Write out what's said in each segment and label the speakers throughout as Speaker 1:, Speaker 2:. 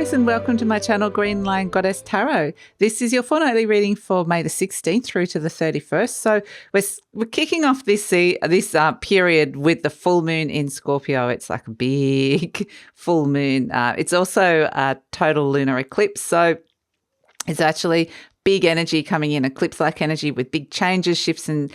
Speaker 1: Aquarius, and welcome to my channel, GreenLion Goddess Tarot. This is your fortnightly reading for May the 16th through to the 31st. So we're kicking off this period with the full moon in Scorpio. It's like a big full moon. It's also a total lunar eclipse. So it's actually big energy coming in, eclipse-like energy with big changes, shifts, and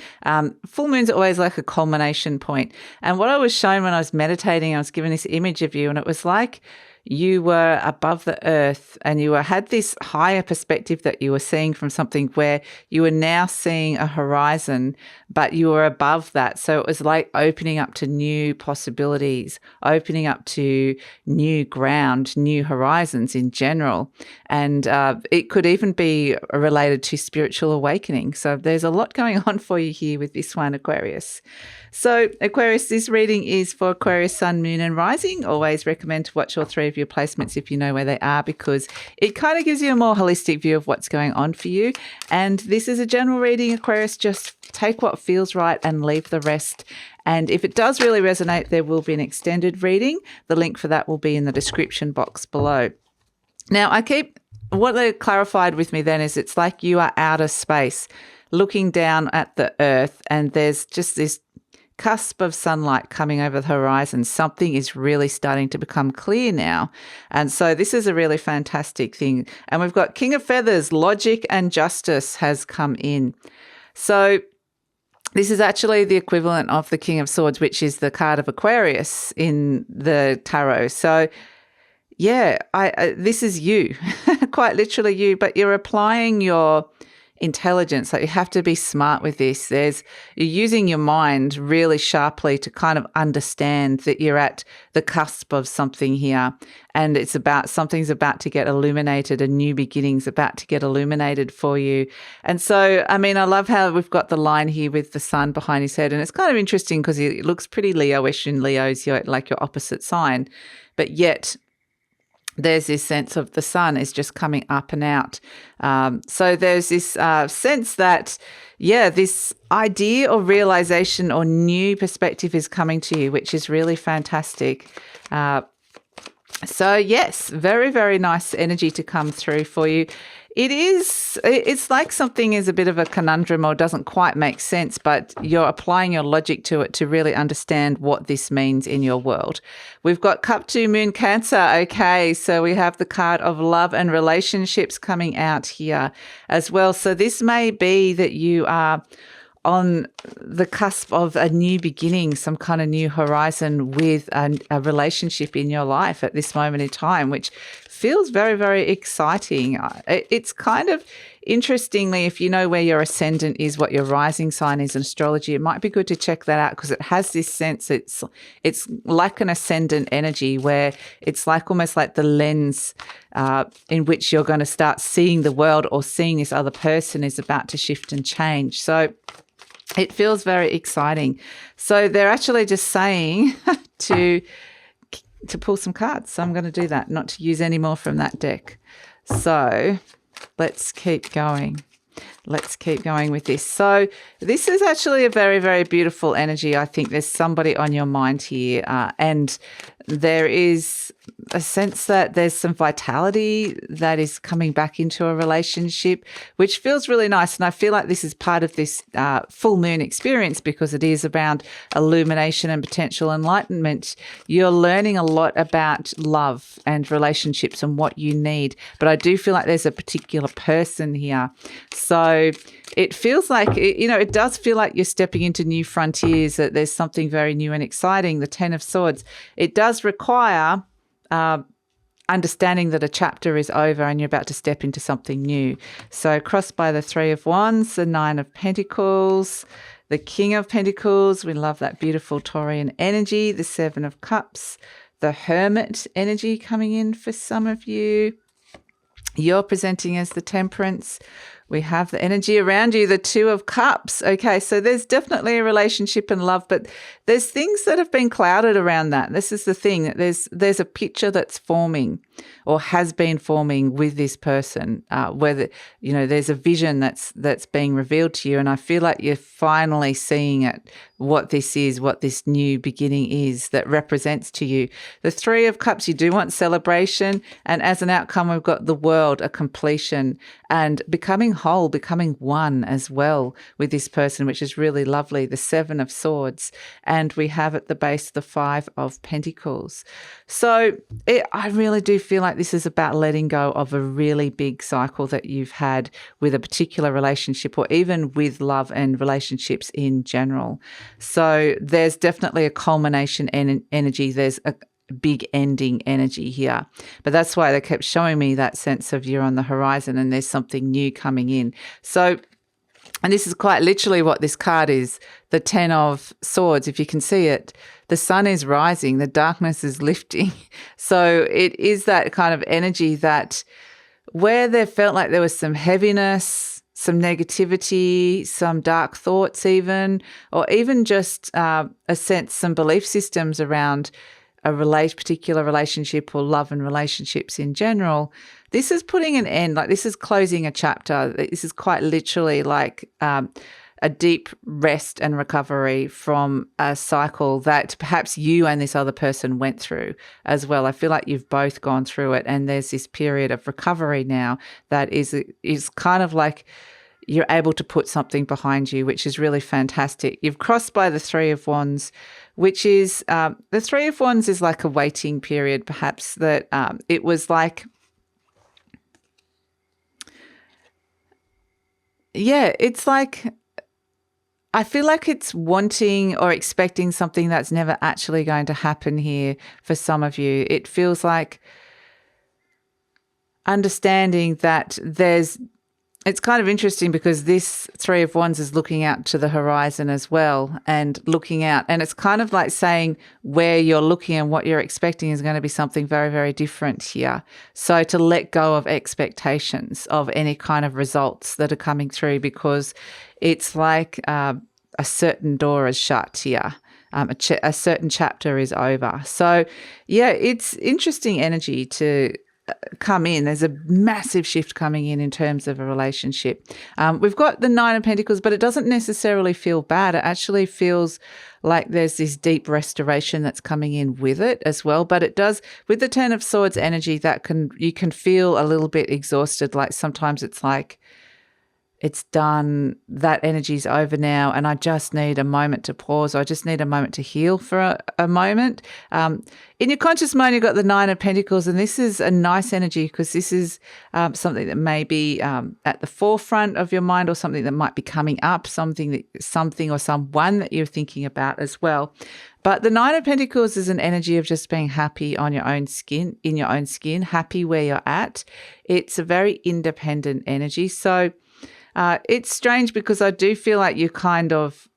Speaker 1: full moons are always like a culmination point. And what I was shown when I was meditating, I was given this image of you, and it was like you were above the earth and you had this higher perspective that you were seeing from something where you were now seeing a horizon, but you were above that. So it was like opening up to new possibilities, opening up to new ground, new horizons in general. And it could even be related to spiritual awakening. So there's a lot going on for you here with this one, Aquarius. So Aquarius, this reading is for Aquarius, Sun, Moon and Rising. Always recommend to watch all three of your placements if you know where they are, because it kind of gives you a more holistic view of what's going on for you. And this is a general reading, Aquarius. Just take what feels right and leave the rest. And if it does really resonate, there will be an extended reading. The link for that will be in the description box below. Now, what they clarified with me then is it's like you are out of space looking down at the earth, and there's just this cusp of sunlight coming over the horizon. Something is really starting to become clear now. And so this is a really fantastic thing. And we've got King of Feathers, logic and justice has come in. So this is actually the equivalent of the King of Swords, which is the card of Aquarius in the tarot. So yeah, this is you, quite literally you, but you're applying your intelligence. Like, you have to be smart with this. You're using your mind really sharply to kind of understand that you're at the cusp of something here, and something's about to get illuminated, a new beginning's about to get illuminated for you. And so, I mean, I love how we've got the line here with the sun behind his head, and it's kind of interesting because it looks pretty Leo-ish, and Leo's your opposite sign, but yet there's this sense of the sun is just coming up and out. So there's this sense that, this idea or realization or new perspective is coming to you, which is really fantastic. So yes, very, very nice energy to come through for you. It's like something is a bit of a conundrum or doesn't quite make sense, but you're applying your logic to it to really understand what this means in your world. We've got Cup 2 Moon Cancer. Okay, so we have the card of love and relationships coming out here as well. So this may be that you are on the cusp of a new beginning, some kind of new horizon with a relationship in your life at this moment in time, which feels very, very exciting. It's kind of, interestingly, if you know where your ascendant is, what your rising sign is in astrology, it might be good to check that out, because it has this sense, it's like an ascendant energy where it's like almost like the lens in which you're going to start seeing the world, or seeing this other person is about to shift and change. So it feels very exciting. So they're actually just saying to pull some cards. So I'm going to do that, not to use any more from that deck. So let's keep going. Let's keep going with this. So this is actually a very, very beautiful energy. I think there's somebody on your mind here, and there is a sense that there's some vitality that is coming back into a relationship, which feels really nice. And I feel like this is part of this full moon experience, because it is around illumination and potential enlightenment. You're learning a lot about love and relationships and what you need. But I do feel like there's a particular person here. So it feels like, it does feel like you're stepping into new frontiers, that there's something very new and exciting. The 10 of Swords, it does require understanding that a chapter is over and you're about to step into something new. So crossed by the 3 of Wands, the 9 of Pentacles, the King of Pentacles. We love that beautiful Taurian energy. The 7 of Cups, the Hermit energy coming in for some of you. You're presenting as the Temperance. We have the energy around you, the Two of Cups. Okay, so there's definitely a relationship and love, but there's things that have been clouded around that. This is the thing, that there's a picture that's forming or has been forming with this person, whether, you know, there's a vision that's being revealed to you, and I feel like you're finally seeing it, what this is, what this new beginning is that represents to you. The Three of Cups, you do want celebration, and as an outcome, we've got the World, a completion, and becoming whole, becoming one as well with this person, which is really lovely. The Seven of Swords, and we have at the base the Five of Pentacles. So I really do feel like this is about letting go of a really big cycle that you've had with a particular relationship, or even with love and relationships in general. So there's definitely a culmination energy. There's a big ending energy here. But that's why they kept showing me that sense of you're on the horizon and there's something new coming in. So, and this is quite literally what this card is, the Ten of Swords. If you can see it, the sun is rising, the darkness is lifting. So it is that kind of energy that where there felt like there was some heaviness, some negativity, some dark thoughts even, or even just a sense, some belief systems around a particular relationship or love and relationships in general. This is putting an end, like this is closing a chapter. This is quite literally like a deep rest and recovery from a cycle that perhaps you and this other person went through as well. I feel like you've both gone through it, and there's this period of recovery now that is kind of like you're able to put something behind you, which is really fantastic. You've crossed by the Three of Wands, which is the Three of Wands is like a waiting period, perhaps, that it was like, yeah, it's like, I feel like it's wanting or expecting something that's never actually going to happen here for some of you. It feels like understanding that it's kind of interesting because this Three of Wands is looking out to the horizon as well, and looking out, and it's kind of like saying where you're looking and what you're expecting is going to be something very, very different here. So to let go of expectations of any kind of results that are coming through, because it's like a certain door is shut here. A certain chapter is over. So yeah, it's interesting energy to come in. There's a massive shift coming in terms of a relationship. We've got the Nine of Pentacles, but it doesn't necessarily feel bad. It actually feels like there's this deep restoration that's coming in with it as well. But it does, with the Ten of Swords energy, you can feel a little bit exhausted. Like sometimes it's like, it's done, that energy's over now, and I just need a moment to pause. I just need a moment to heal for a moment. In your conscious mind, you've got the Nine of Pentacles, and this is a nice energy because this is something that may be at the forefront of your mind, or something that might be coming up, something or someone that you're thinking about as well. But the Nine of Pentacles is an energy of just being happy on your own skin, in your own skin, happy where you're at. It's a very independent energy. So it's strange because I do feel like you're kind of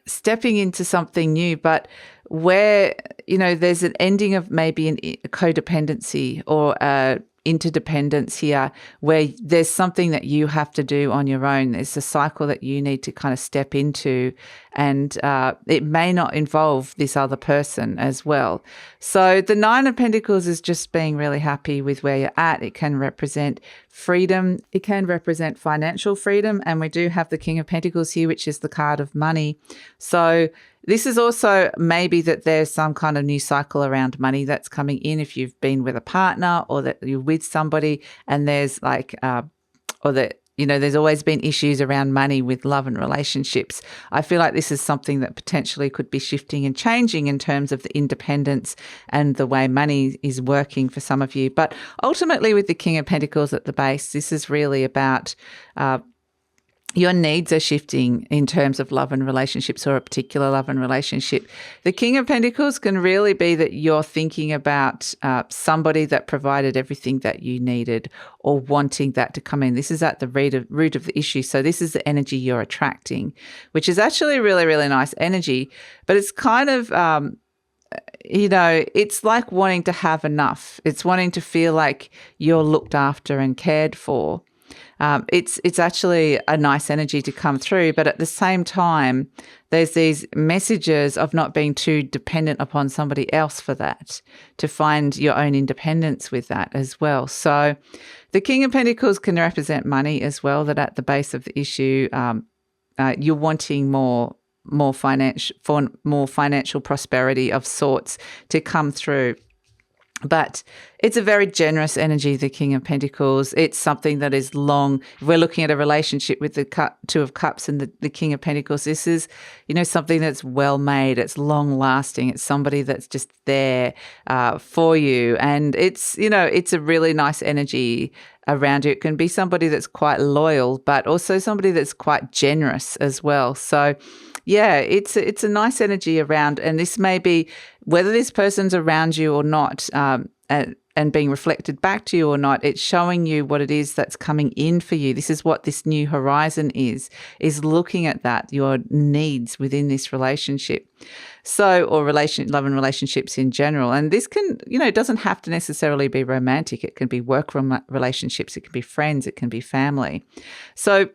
Speaker 1: stepping into something new, but where, you know, there's an ending of maybe a codependency or interdependence here, where there's something that you have to do on your own. There's a cycle that you need to kind of step into, and it may not involve this other person as well. So the Nine of Pentacles is just being really happy with where you're at. It can represent freedom. It can represent financial freedom. And we do have the King of Pentacles here, which is the card of money. So this is also maybe that there's some kind of new cycle around money that's coming in if you've been with a partner, or that you're with somebody and there's like, or that, you know, there's always been issues around money with love and relationships. I feel like this is something that potentially could be shifting and changing in terms of the independence and the way money is working for some of you. But ultimately with the King of Pentacles at the base, this is really about your needs are shifting in terms of love and relationships, or a particular love and relationship. The King of Pentacles can really be that you're thinking about somebody that provided everything that you needed, or wanting that to come in. This is at the root of the issue. So this is the energy you're attracting, which is actually really, really nice energy. But it's kind of, you know, it's like wanting to have enough. It's wanting to feel like you're looked after and cared for. it's actually a nice energy to come through. But at the same time, there's these messages of not being too dependent upon somebody else for that, to find your own independence with that as well. So the King of Pentacles can represent money as well, that at the base of the issue, you're wanting more financial prosperity of sorts to come through. But it's a very generous energy, the King of Pentacles. It's something that is long. If we're looking at a relationship with the Two of Cups and the King of Pentacles, this is, something that's well made. It's long lasting. It's somebody that's just there for you. And it's, it's a really nice energy around you. It can be somebody that's quite loyal, but also somebody that's quite generous as well. So yeah, it's a nice energy around, and this may be whether this person's around you or not, and being reflected back to you or not, it's showing you what it is that's coming in for you. This is what this new horizon is looking at that, your needs within this relationship. So, or love and relationships in general. And this can, it doesn't have to necessarily be romantic. It can be work relationships. It can be friends. It can be family. So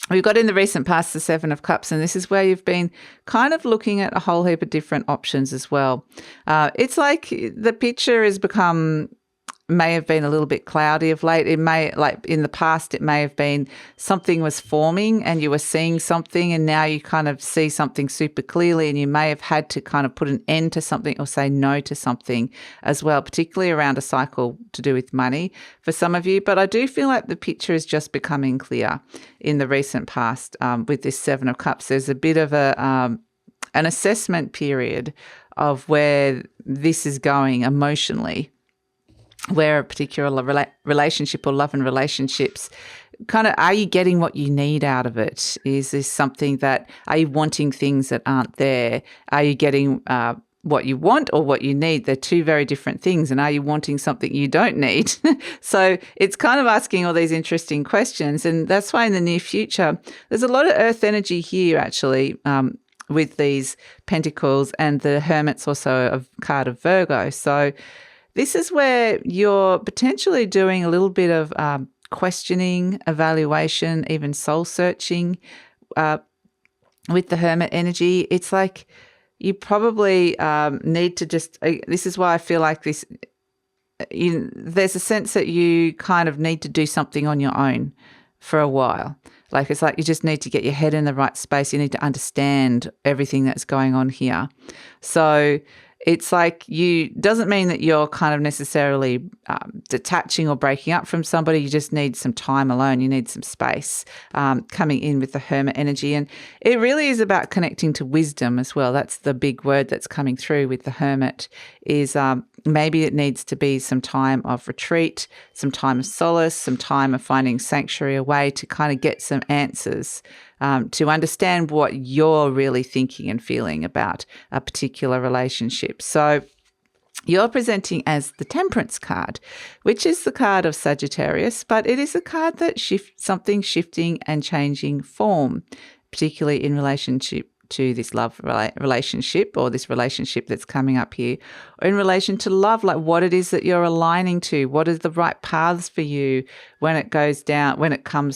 Speaker 1: we've got in the recent past the Seven of Cups, and this is where you've been kind of looking at a whole heap of different options as well. It's like the picture may have been a little bit cloudy of late. It may, like in the past, it may have been something was forming and you were seeing something, and now you kind of see something super clearly, and you may have had to kind of put an end to something or say no to something as well, particularly around a cycle to do with money for some of you. But I do feel like the picture is just becoming clear in the recent past with this Seven of Cups. There's a bit of an assessment period of where this is going emotionally, where a particular relationship or love and relationships kind of, are you getting what you need out of it? Is this something that, are you wanting things that aren't there? Are you getting what you want or what you need? They're two very different things. And are you wanting something you don't need? So it's kind of asking all these interesting questions. And that's why in the near future, there's a lot of earth energy here actually, with these Pentacles, and the Hermit's also a card of Virgo. So this is where you're potentially doing a little bit of questioning, evaluation, even soul searching with the Hermit energy. It's like you probably need to just, this is why I feel like this, there's a sense that you kind of need to do something on your own for a while. Like it's like you just need to get your head in the right space. You need to understand everything that's going on here. So it's like doesn't mean that you're kind of necessarily detaching or breaking up from somebody. You just need some time alone. You need some space coming in with the Hermit energy. And it really is about connecting to wisdom as well. That's the big word that's coming through with the Hermit is maybe it needs to be some time of retreat, some time of solace, some time of finding sanctuary away to kind of get some answers, to understand what you're really thinking and feeling about a particular relationship. So you're presenting as the Temperance card, which is the card of Sagittarius, but it is a card that something shifting and changing form, particularly in relationship to this love relationship or this relationship that's coming up here, or in relation to love, like what it is that you're aligning to, what are the right paths for you when it comes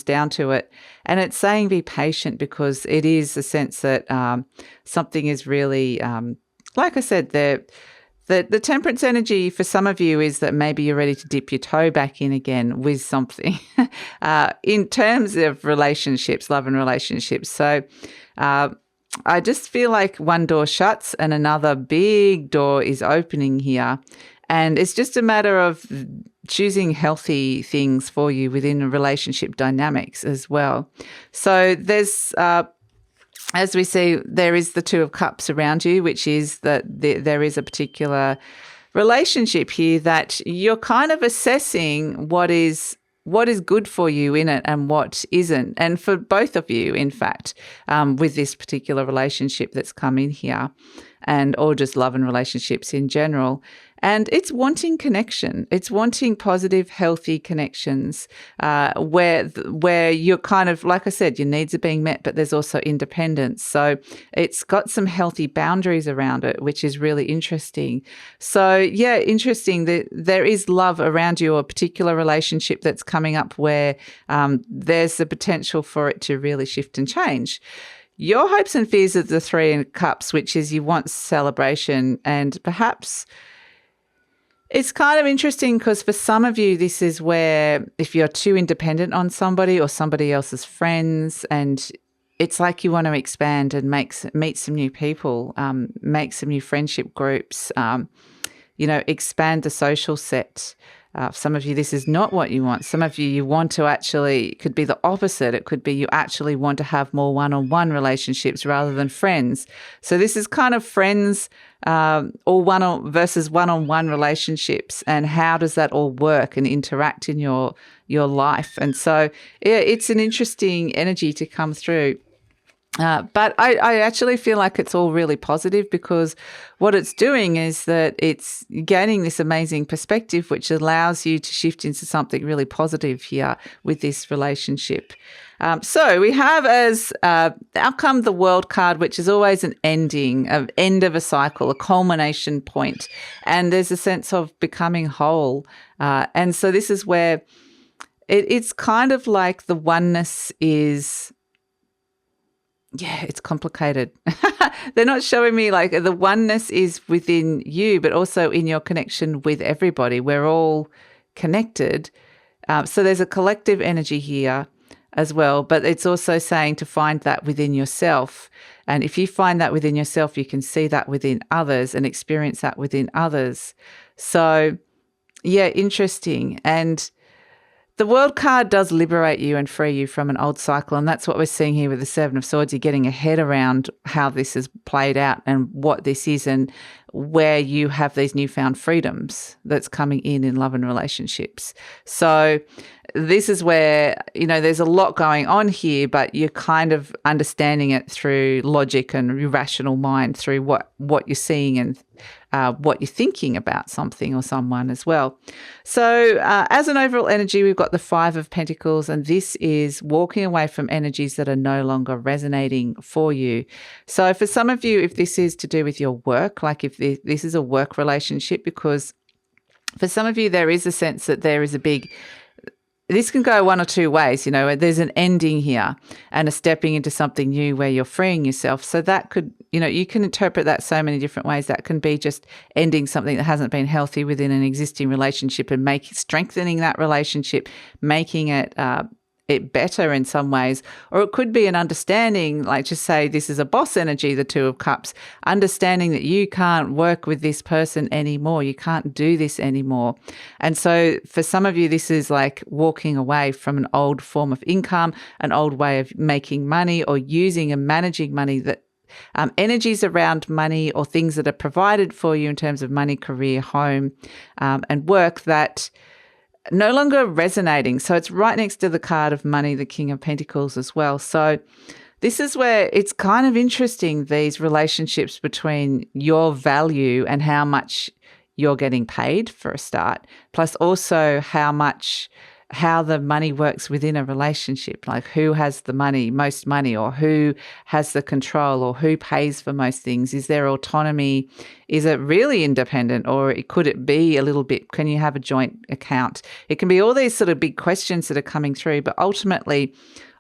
Speaker 1: down to it. And it's saying be patient, because it is a sense that something is really, like I said, the Temperance energy for some of you is that maybe you're ready to dip your toe back in again with something in terms of relationships, love and relationships. So I just feel like one door shuts and another big door is opening here. And it's just a matter of choosing healthy things for you within relationship dynamics as well. So there's, as we see, there is the Two of Cups around you, which is that there is a particular relationship here that you're kind of assessing what is good for you in it and what isn't. And for both of you, in fact, with this particular relationship that's come in here, or just love and relationships in general. And it's wanting connection. It's wanting positive, healthy connections where you're kind of, like I said, your needs are being met, but there's also independence. So it's got some healthy boundaries around it, which is really interesting. So yeah, interesting that there is love around you, or a particular relationship that's coming up where there's the potential for it to really shift and change. Your hopes and fears of the Three of Cups, which is you want celebration, and perhaps it's kind of interesting because for some of you, this is where if you're too independent on somebody or somebody else's friends, and it's like you want to expand and meet some new people, make some new friendship groups, expand the social set. Some of you, this is not what you want. Some of you want to actually, it could be the opposite. It could be you actually want to have more one-on-one relationships rather than friends. So this is kind of friends or versus one-on-one relationships, and how does that all work and interact in your life? And so yeah, it's an interesting energy to come through. But I actually feel like it's all really positive, because what it's doing is that it's gaining this amazing perspective, which allows you to shift into something really positive here with this relationship. So we have as outcome the World card, which is always an end of a cycle, a culmination point. And there's a sense of becoming whole. And so this is where it's kind of like the oneness is... Yeah, it's complicated. They're not showing me like the oneness is within you, but also in your connection with everybody. We're all connected. So there's a collective energy here as well, but it's also saying to find that within yourself. And if you find that within yourself, you can see that within others and experience that within others. So yeah, interesting. And the World card does liberate you and free you from an old cycle, and that's what we're seeing here with the Seven of Swords. You're getting a head around how this has played out and what this is, and where you have these newfound freedoms that's coming in love and relationships. So this is where, there's a lot going on here, but you're kind of understanding it through logic and your rational mind, through what you're seeing and what you're thinking about something or someone as well. So as an overall energy, we've got the Five of Pentacles, and this is walking away from energies that are no longer resonating for you. So for some of you, if this is to do with your work, like if this is a work relationship, because for some of you, there is a sense that there is this can go one or two ways. There's an ending here and a stepping into something new where you're freeing yourself. So that could, you can interpret that so many different ways. That can be just ending something that hasn't been healthy within an existing relationship and strengthening that relationship, making it better in some ways. Or it could be an understanding, like just say this is a boss energy, the Two of Cups, understanding that you can't work with this person anymore. You can't do this anymore. And so for some of you, this is like walking away from an old form of income, an old way of making money or using and managing money, that energies around money or things that are provided for you in terms of money, career, home, and work that no longer resonating. So it's right next to the card of money, the King of Pentacles as well. So this is where it's kind of interesting, these relationships between your value and how much you're getting paid for a start, plus also how the money works within a relationship, like who has the most money, or who has the control, or who pays for most things. Is there autonomy? Is it really independent, or could it be a little bit, can you have a joint account? It can be all these sort of big questions that are coming through, but ultimately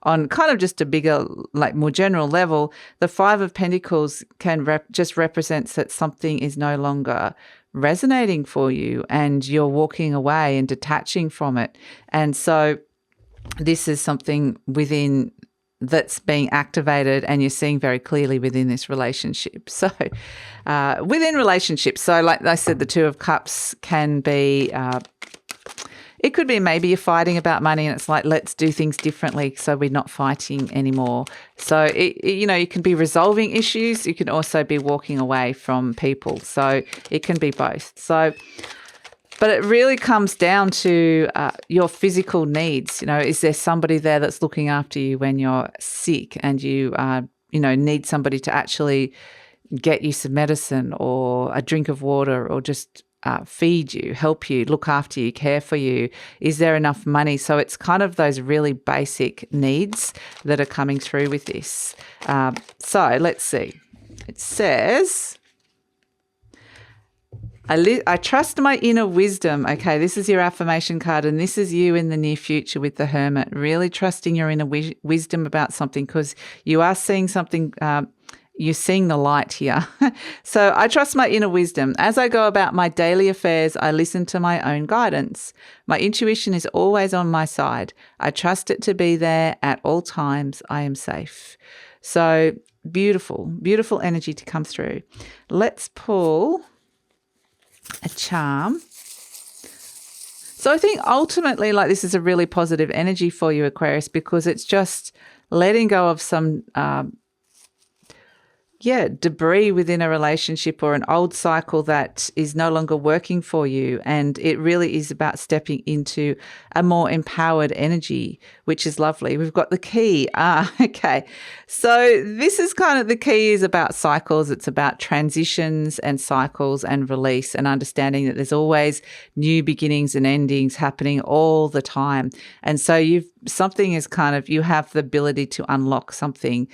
Speaker 1: on kind of just a bigger, like more general level, the Five of Pentacles can just represents that something is no longer resonating for you and you're walking away and detaching from it. And so this is something within that's being activated, and you're seeing very clearly within this relationship. So within relationships, so like I said, the Two of Cups can be it could be maybe you're fighting about money and it's like, let's do things differently so we're not fighting anymore. So, you can be resolving issues. You can also be walking away from people. So it can be both. So, but it really comes down to your physical needs. Is there somebody there that's looking after you when you're sick and you, need somebody to actually get you some medicine or a drink of water, or just feed you, help you, look after you, care for you? Is there enough money? So it's kind of those really basic needs that are coming through with this. So let's see. It says, I trust my inner wisdom. Okay, this is your affirmation card, and this is you in the near future with the Hermit, really trusting your inner wisdom about something, because you are seeing something, you're seeing the light here. So I trust my inner wisdom. As I go about my daily affairs, I listen to my own guidance. My intuition is always on my side. I trust it to be there at all times. I am safe. So beautiful, beautiful energy to come through. Let's pull a charm. So I think ultimately, like, this is a really positive energy for you, Aquarius, because it's just letting go of some debris within a relationship or an old cycle that is no longer working for you. And it really is about stepping into a more empowered energy, which is lovely. We've got the key. Okay. So this is kind of, the key is about cycles. It's about transitions and cycles and release, and understanding that there's always new beginnings and endings happening all the time. And so you have the ability to unlock something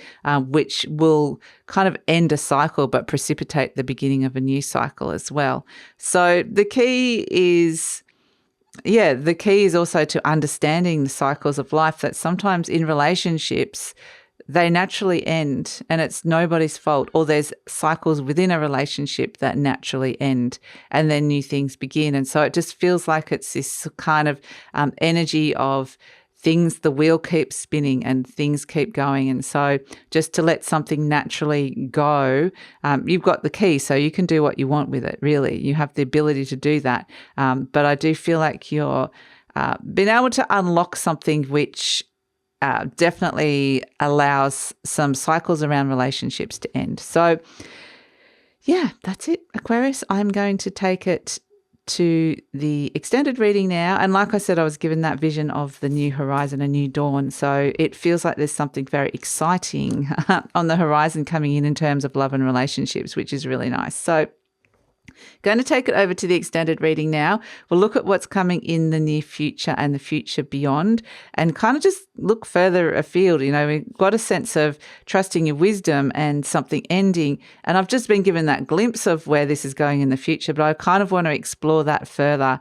Speaker 1: which will kind of end a cycle but precipitate the beginning of a new cycle as well. So the key is also to understanding the cycles of life, that sometimes in relationships they naturally end and it's nobody's fault, or there's cycles within a relationship that naturally end and then new things begin. And so it just feels like it's this kind of energy of things, the wheel keeps spinning and things keep going. And so just to let something naturally go, you've got the key, so you can do what you want with it, really. You have the ability to do that. But I do feel like you're been able to unlock something which definitely allows some cycles around relationships to end. So yeah, that's it, Aquarius. I'm going to take it to the extended reading now. And like I said, I was given that vision of the new horizon, a new dawn. So it feels like there's something very exciting on the horizon coming in terms of love and relationships, which is really nice. So going to take it over to the extended reading now. We'll look at what's coming in the near future and the future beyond, and kind of just look further afield. You know, we've got a sense of trusting your wisdom and something ending. And I've just been given that glimpse of where this is going in the future, but I kind of want to explore that further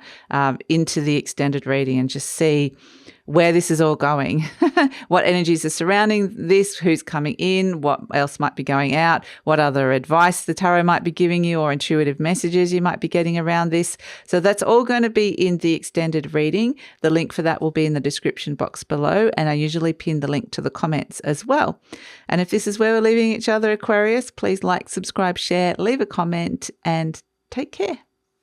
Speaker 1: into the extended reading and just see where this is all going, what energies are surrounding this, who's coming in, what else might be going out, what other advice the tarot might be giving you or intuitive messages you might be getting around this. So that's all going to be in the extended reading. The link for that will be in the description box below, and I usually pin the link to the comments as well. And if this is where we're leaving each other, Aquarius, please like, subscribe, share, leave a comment, and take care.